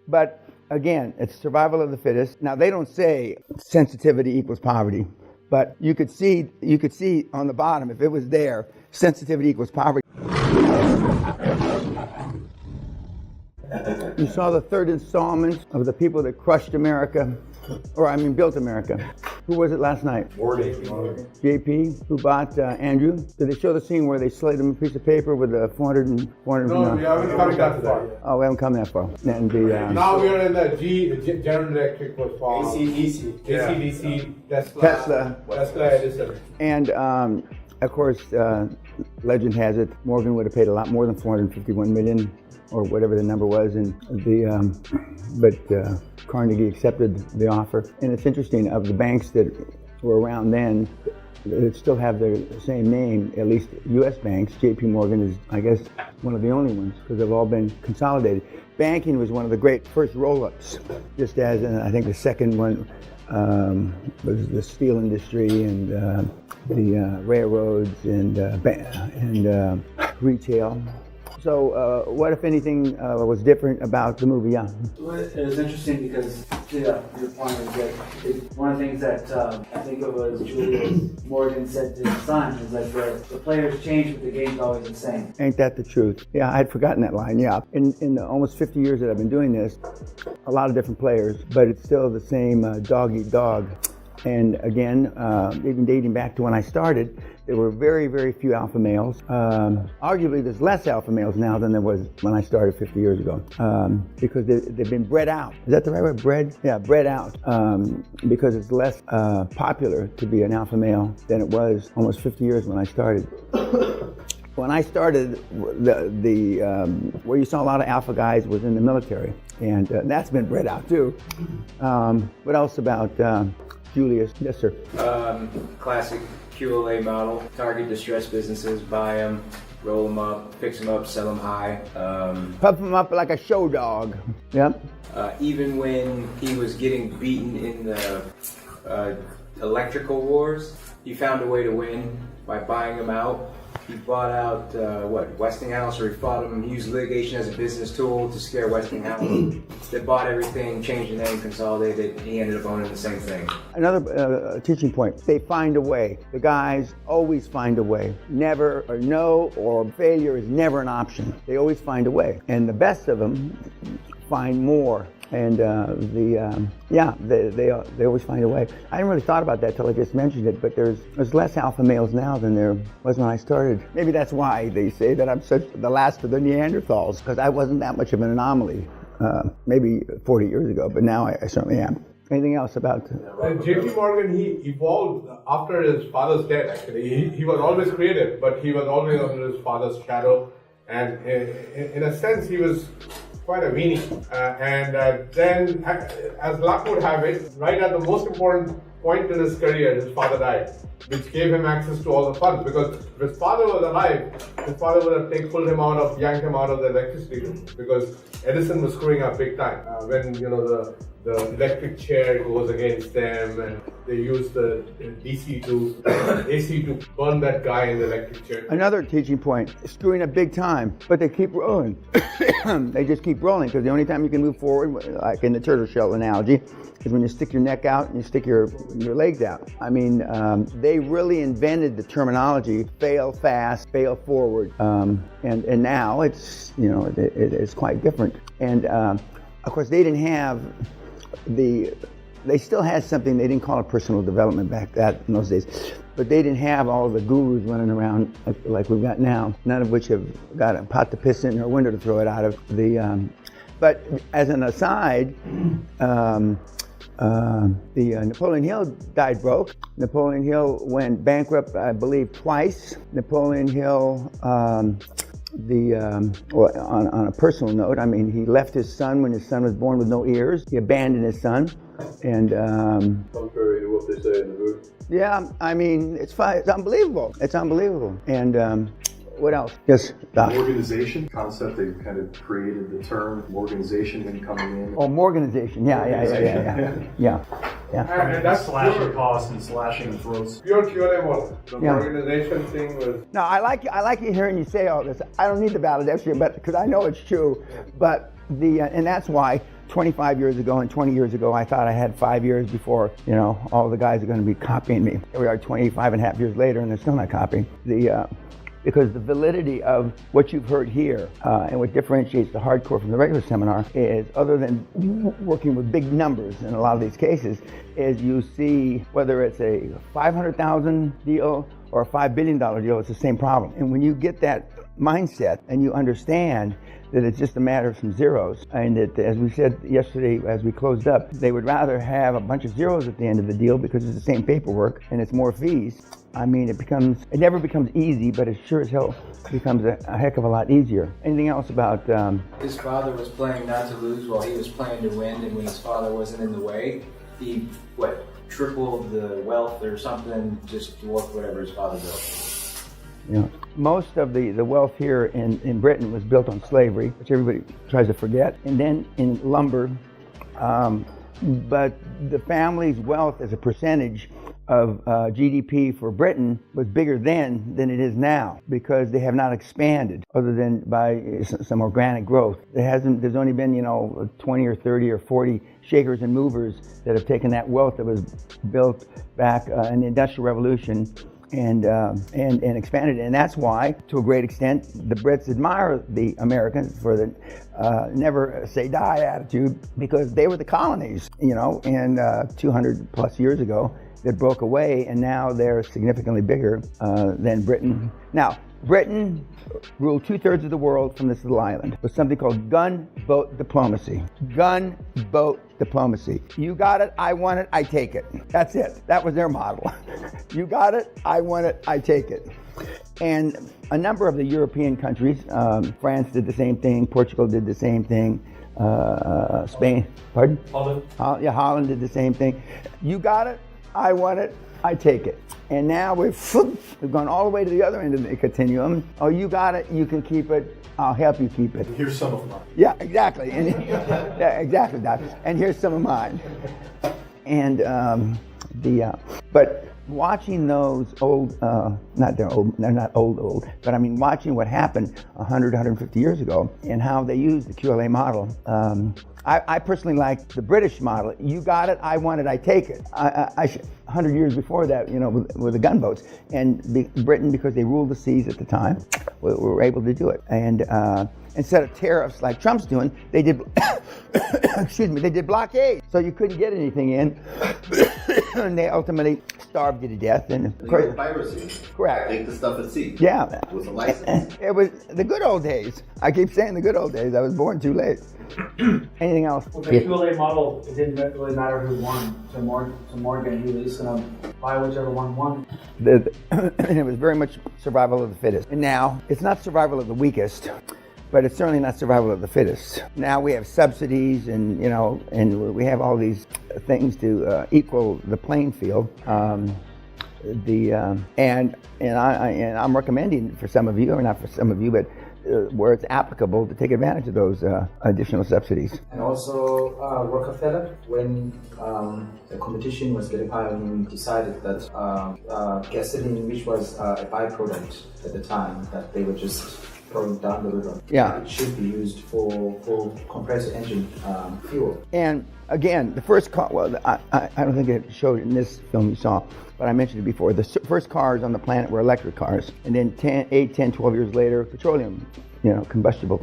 But again, it's survival of the fittest. Now they don't say sensitivity equals poverty, but you could see on the bottom, if it was there, sensitivity equals poverty. You saw the third installment of the people that crushed America, built America. Who was it last night? Morgan. JP, who bought Andrew. Did they show the scene where they slid him a piece of paper with a 400? No, we haven't come that far. Oh, we haven't come that far. And now we are in the General Electric was formed. AC/DC, Tesla, Edison. And of course, legend has it, Morgan would have paid a lot more than $451 million, or whatever the number was, but Carnegie accepted the offer. And it's interesting, of the banks that were around then that still have their same name, at least U.S. banks, J.P. Morgan is, I guess, one of the only ones, because they've all been consolidated. Banking was one of the great first roll-ups, just as I think the second one was the steel industry and the railroads and retail. So what, if anything, was different about the movie? Yeah. Well, it was interesting because, your point is that one of the things that I think it was Julius Morgan said to his son is that the players change, but the game's always the same. Ain't that the truth? Yeah, I had forgotten that line. Yeah. In the almost 50 years that I've been doing this, a lot of different players, but it's still the same dog eat dog. And again, even dating back to when I started, there were very, very few alpha males. Arguably, there's less alpha males now than there was when I started 50 years ago, because they've been bred out. Is that the right word? Bred? Yeah, bred out. Because it's less popular to be an alpha male than it was almost 50 years when I started. When I started, where you saw a lot of alpha guys was in the military, and that's been bred out too. What else about Julius? Yes, sir. Classic QLA model. Target distressed businesses, buy them, roll them up, fix them up, sell them high. Puff them up like a show dog. Yep. Even when he was getting beaten in the electrical wars, he found a way to win by buying them out. He bought out, Westinghouse, or he fought him. He used litigation as a business tool to scare Westinghouse. They bought everything, changed the name, consolidated. He ended up owning the same thing. Another teaching point, they find a way. The guys always find a way. Never, or no, or failure is never an option. They always find a way. And the best of them find more. And they always find a way. I hadn't really thought about that till I just mentioned it, but there's less alpha males now than there was when I started. Maybe that's why they say that I'm the last of the Neanderthals, because I wasn't that much of an anomaly, maybe 40 years ago, but now I certainly am. Anything else about J.P. Morgan, he evolved after his father's death, actually. He was always creative, but he was always under his father's shadow. And in a sense, he was quite a weenie. Then, as luck would have it, right at the most important point in his career, his father died, which gave him access to all the funds. Because if his father was alive, his father would have yanked him out of the electricity room, because Edison was screwing up big time. When the electric chair goes against them, and they use the AC to burn that guy in the electric chair. Another teaching point, screwing up big time, but they keep rolling. They just keep rolling, because the only time you can move forward, like in the turtle shell analogy, is when you stick your neck out and you stick your legs out. I mean, they really invented the terminology, fail fast, fail forward. And now it's, it's quite different. And of course, they didn't have they still had something, they didn't call it personal development back in those days, but they didn't have all the gurus running around like we've got now, none of which have got a pot to piss in or a window to throw it out of. But as an aside, Napoleon Hill died broke. Napoleon Hill went bankrupt, I believe, twice. Napoleon Hill, on a personal note, I mean, he left his son when his son was born with no ears. He abandoned his son, and contrary to what they say in the book. Yeah, I mean, it's unbelievable. It's unbelievable. And what else? Yes, Doc. Organization concept, they kind of created the term organization when coming in. Oh, Morganization. Yeah. And that's slashing costs and slashing throats. Pure QLA model. The organization thing was. No, I like you hearing you say all this. I don't need the validation, but because I know it's true. But and that's why 25 years ago and 20 years ago, I thought I had 5 years before, all the guys are going to be copying me. Here we are 25 and a half years later and they're still not copying. Because the validity of what you've heard here and what differentiates the hardcore from the regular seminar is, other than working with big numbers in a lot of these cases, is you see whether it's a $500,000 deal or a $5 billion deal, it's the same problem. And when you get that mindset and you understand that it's just a matter of some zeros, and that, as we said yesterday as we closed up, they would rather have a bunch of zeros at the end of the deal because it's the same paperwork and it's more fees. I mean, it never becomes easy, but it sure as hell becomes a heck of a lot easier. Anything else about... His father was playing not to lose while he was playing to win, and when his father wasn't in the way, he, tripled the wealth or something, just dwarfed whatever his father built. Most of the wealth here in Britain was built on slavery, which everybody tries to forget, and then in lumber. But the family's wealth as a percentage of GDP for Britain was bigger then than it is now, because they have not expanded other than by some organic growth. There's only been 20 or 30 or 40 shakers and movers that have taken that wealth that was built back in the Industrial Revolution and expanded it. And that's why, to a great extent, the Brits admire the Americans for the never say die attitude, because they were the colonies, and 200 plus years ago that broke away, and now they're significantly bigger than Britain. Now, Britain ruled 2/3 of the world from this little island with something called gunboat diplomacy. Gunboat diplomacy. You got it, I want it, I take it. That's it. That was their model. You got it, I want it, I take it. And a number of the European countries, France did the same thing, Portugal did the same thing, Spain, pardon? Holland. Holland did the same thing. You got it, I want it, I take it. And now we've gone all the way to the other end of the continuum. Oh, you got it, you can keep it, I'll help you keep it. Here's some of mine. Yeah, exactly. And, yeah, exactly, Doc. And here's some of mine. And but watching those old, they're not old, but I mean watching what happened 100, 150 years ago and how they used the QLA model. I personally like the British model. You got it, I want it, I take it. 100 years before that, with the gunboats. And Britain, because they ruled the seas at the time, were able to do it. And instead of tariffs like Trump's doing, they did, they did blockade. So you couldn't get anything in. And they ultimately starved you to death. And piracy. Correct. Take the stuff at sea. Yeah. With a license. It was the good old days. I keep saying the good old days. I was born too late. Anything else? With the QLA model, it didn't really matter who won. To Morgan, he was just going to buy whichever one won. And it was very much survival of the fittest. And now, it's not survival of the weakest, but it's certainly not survival of the fittest. Now we have subsidies and we have all these things to equal the playing field. And I'm recommending for some of you, or not for some of you, but where it's applicable, to take advantage of those additional subsidies. And also Rockefeller, when the competition was getting high, he decided that gasoline, which was a byproduct at the time, that they were just throwing down the river. Yeah. It should be used for compressor engine fuel. And again, the first car, well, I don't think it showed in this film you saw, but I mentioned it before. The first cars on the planet were electric cars. And then 8, 10, 12 years later, petroleum, combustible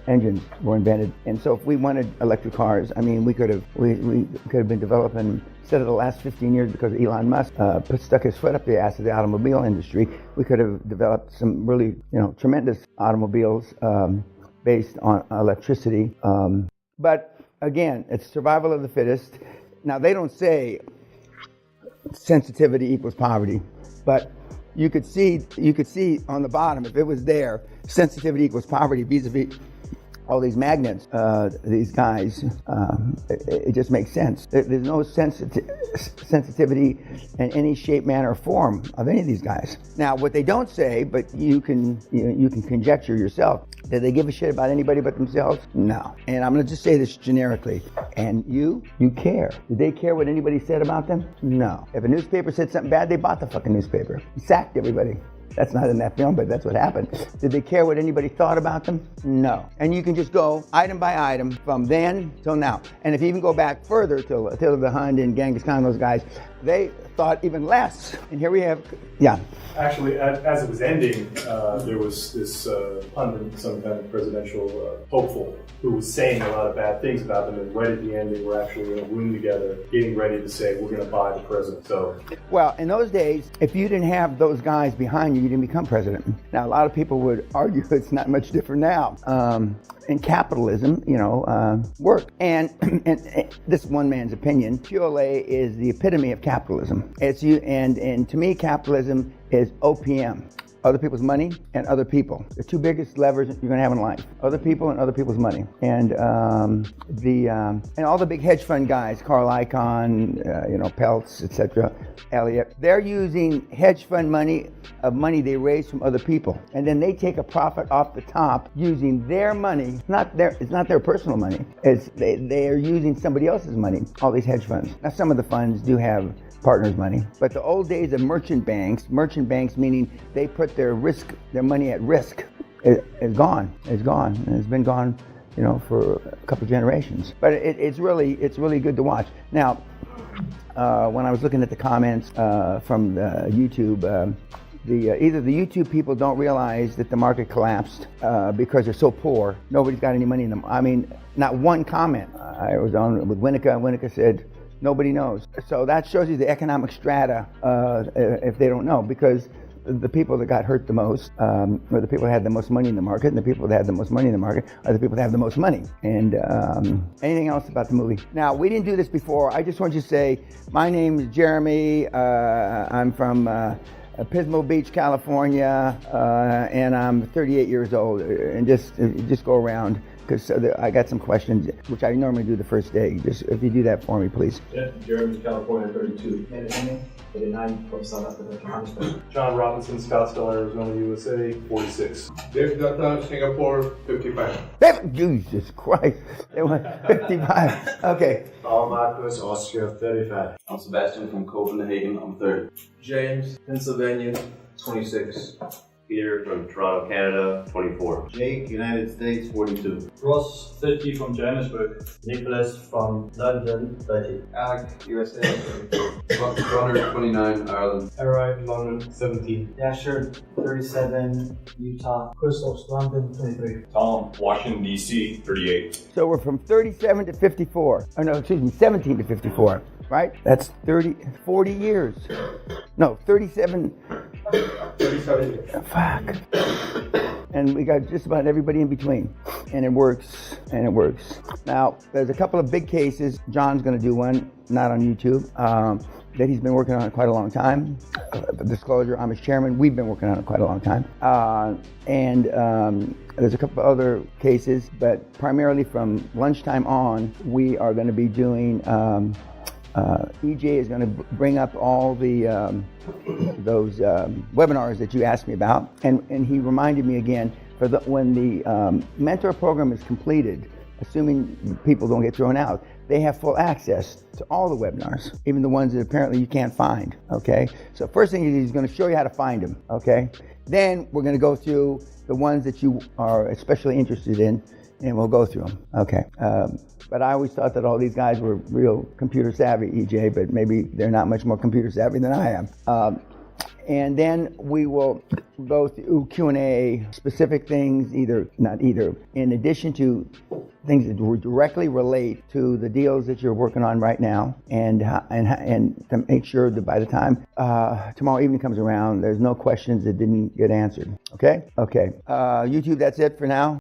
engines were invented. And so if we wanted electric cars, I mean, we could have been developing, instead of the last 15 years, because Elon Musk stuck his foot up the ass of the automobile industry, we could have developed some really, tremendous automobiles based on electricity. But again, it's survival of the fittest. Now, they don't say sensitivity equals poverty, but you could see on the bottom, if it was there, sensitivity equals poverty vis-a-vis all these magnets, these guys, it just makes sense. There's no sensitivity in any shape, manner, or form of any of these guys. Now, what they don't say, but you can conjecture yourself, did they give a shit about anybody but themselves? No. And I'm going to just say this generically. And you care. Did they care what anybody said about them? No. If a newspaper said something bad, they bought the fucking newspaper. Sacked everybody. That's not in that film, but that's what happened. Did they care what anybody thought about them? No. And you can just go item by item from then till now. And if you even go back further to Attila the Hun and Genghis Khan, those guys, they thought even less. And here we have, yeah. Actually, as it was ending, there was this pundit, some kind of presidential hopeful, who was saying a lot of bad things about them, and right at the end, they were actually in a room together, getting ready to say, "We're going to buy the president." So, well, in those days, if you didn't have those guys behind you, you didn't become president. Now, a lot of people would argue it's not much different now. In capitalism, work. And this one man's opinion, PLA is the epitome of capitalism. And to me, capitalism is OPM. Other people's money and other people. The two biggest levers you're going to have in life: other people and other people's money. And and all the big hedge fund guys, Carl Icahn, Peltz, etc., Elliott, they're using hedge fund money they raise from other people, and then they take a profit off the top using their money. It's not their personal money. They are using somebody else's money. All these hedge funds. Now, some of the funds do have partners' money, but the old days of merchant banks meaning they put their money at risk, is gone. It's gone, and it's been gone, for a couple of generations. But it's really good to watch. Now, when I was looking at the comments from YouTube, either the YouTube people don't realize that the market collapsed because they're so poor. Nobody's got any money in them. I mean, not one comment. I was on with Winnica, and Winnica said, nobody knows. So that shows you the economic strata if they don't know, because the people that got hurt the most, or the people that had the most money in the market, and the people that had the most money in the market are the people that have the most money. And anything else about the movie? Now, we didn't do this before. I just want you to say, my name is Jeremy. I'm from Pismo Beach, California, and I'm 38 years old. And just go around, because I got some questions, which I normally do the first day. Just if you do that for me, please. Yeah, Jeremy, California, 32. 39 from South Africa, Johannesburg. John Robinson, Scottsdale, Arizona, USA, 46. Dave Dutta, Singapore, 55. Jesus Christ. They went 55. Okay. Paul Marcus, Austria, 35. I'm Sebastian from Copenhagen, I'm 30. James, Pennsylvania, 26. Peter from Toronto, Canada, 24. Jake, United States, 42. Ross, 30 from Johannesburg. Nicholas from London, 30. Alec, USA, 32. Runner, 29, Ireland. Alright, London, 17. Dasher, 37, Utah. Christoph, London, 23. Tom, Washington, D.C., 38. So we're from 37 to 54. Oh, no, excuse me, 17 to 54, right? That's 40 years. No, 37. 37 years. Fuck. And we got just about everybody in between. And it works. Now, there's a couple of big cases. John's going to do one, not on YouTube, that he's been working on it quite a long time. Disclosure, I'm his chairman. We've been working on it quite a long time. And there's a couple of other cases, but primarily from lunchtime on, we are going to be doing EJ is going to bring up all the those webinars that you asked me about, and he reminded me again when the mentor program is completed, assuming people don't get thrown out, they have full access to all the webinars, even the ones that apparently you can't find. Okay, so first thing he's going to show you how to find them. Okay, then we're going to go through the ones that you are especially interested in, and we'll go through them. Okay. But I always thought that all these guys were real computer savvy, EJ, but maybe they're not much more computer savvy than I am. And then we will go through Q&A, specific things, in addition to things that directly relate to the deals that you're working on right now, and to make sure that by the time tomorrow evening comes around, there's no questions that didn't get answered. Okay? Okay. YouTube, that's it for now.